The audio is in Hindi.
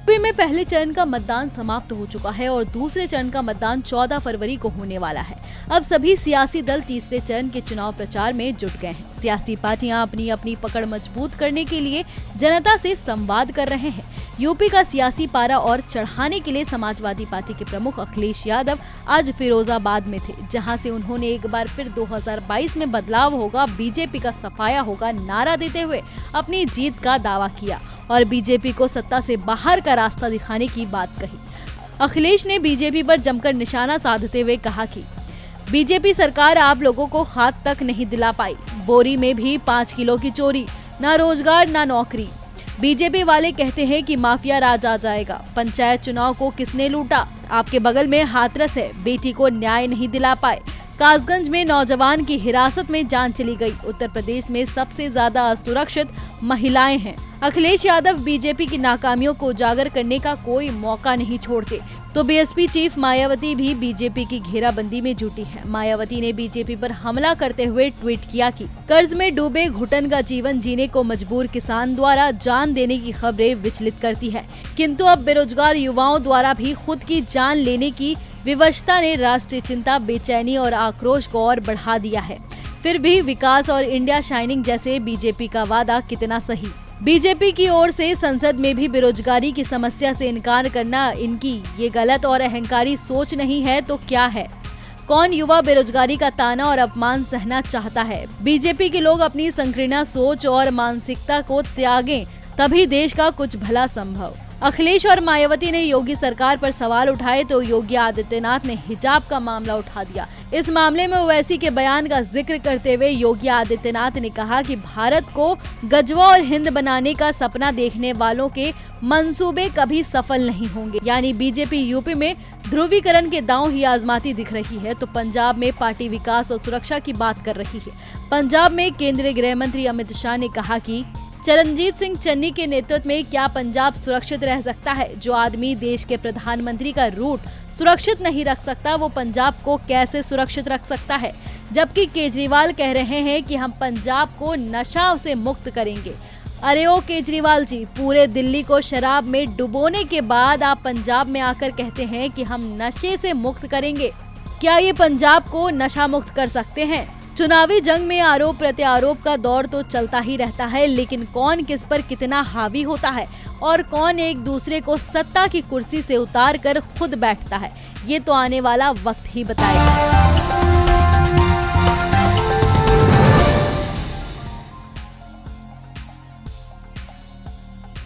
यूपी में पहले चरण का मतदान समाप्त हो चुका है और दूसरे चरण का मतदान 14 फरवरी को होने वाला है। अब सभी सियासी दल तीसरे चरण के चुनाव प्रचार में जुट गए हैं। सियासी पार्टियां अपनी अपनी पकड़ मजबूत करने के लिए जनता से संवाद कर रहे हैं। यूपी का सियासी पारा और चढ़ाने के लिए समाजवादी पार्टी के प्रमुख अखिलेश यादव आज फिरोजाबाद में थे, जहां से उन्होंने एक बार फिर 2022 में बदलाव होगा, बीजेपी का सफाया होगा नारा देते हुए अपनी जीत का दावा किया और बीजेपी को सत्ता से बाहर का रास्ता दिखाने की बात कही। अखिलेश ने बीजेपी पर जमकर निशाना साधते हुए कहा कि बीजेपी सरकार आप लोगों को हाथ तक नहीं दिला पाई। बोरी में भी 5 किलो की चोरी, ना रोजगार ना नौकरी। बीजेपी वाले कहते हैं कि माफिया राज आ जाएगा। पंचायत चुनाव को किसने लूटा? आपके बगल में हाथरस है, बेटी को न्याय नहीं दिला पाए। कासगंज में नौजवान की हिरासत में जान चली गई। उत्तर प्रदेश में सबसे ज्यादा असुरक्षित महिलाएं हैं। अखिलेश यादव बीजेपी की नाकामियों को उजागर करने का कोई मौका नहीं छोड़ते, तो बीएसपी चीफ मायावती भी बीजेपी की घेराबंदी में जुटी है। मायावती ने बीजेपी पर हमला करते हुए ट्वीट किया कि कर्ज में डूबे घुटन का जीवन जीने को मजबूर किसान द्वारा जान देने की खबरें विचलित करती है, किंतु अब बेरोजगार युवाओं द्वारा भी खुद की जान लेने की विवशता ने राष्ट्रीय चिंता, बेचैनी और आक्रोश को और बढ़ा दिया है। फिर भी विकास और इंडिया शाइनिंग जैसे बीजेपी का वादा कितना सही। बीजेपी की ओर से संसद में भी बेरोजगारी की समस्या से इनकार करना इनकी ये गलत और अहंकारी सोच नहीं है तो क्या है? कौन युवा बेरोजगारी का ताना और अपमान सहना चाहता है? बीजेपी के लोग अपनी संकीर्ण सोच और मानसिकता को त्यागें, तभी देश का कुछ भला संभव। अखिलेश और मायावती ने योगी सरकार पर सवाल उठाए तो योगी आदित्यनाथ ने हिजाब का मामला उठा दिया। इस मामले में ओवैसी के बयान का जिक्र करते हुए योगी आदित्यनाथ ने कहा कि भारत को गजवा और हिंद बनाने का सपना देखने वालों के मंसूबे कभी सफल नहीं होंगे। यानी बीजेपी यूपी में ध्रुवीकरण के दांव ही आजमाती दिख रही है तो पंजाब में पार्टी विकास और सुरक्षा की बात कर रही है। पंजाब में केंद्रीय गृह मंत्री अमित शाह ने कहा कि चरणजीत सिंह चन्नी के नेतृत्व में क्या पंजाब सुरक्षित रह सकता है? जो आदमी देश के प्रधानमंत्री का रूट सुरक्षित नहीं रख सकता, वो पंजाब को कैसे सुरक्षित रख सकता है? जबकि केजरीवाल कह रहे हैं कि हम पंजाब को नशा से मुक्त करेंगे। अरे ओ केजरीवाल जी, पूरे दिल्ली को शराब में डुबोने के बाद आप पंजाब में आकर कहते हैं कि हम नशे से मुक्त करेंगे। क्या ये पंजाब को नशा मुक्त कर सकते हैं? चुनावी जंग में आरोप प्रत्यारोप का दौर तो चलता ही रहता है, लेकिन कौन किस पर कितना हावी होता है और कौन एक दूसरे को सत्ता की कुर्सी से उतार कर खुद बैठता है, ये तो आने वाला वक्त ही बताएगा।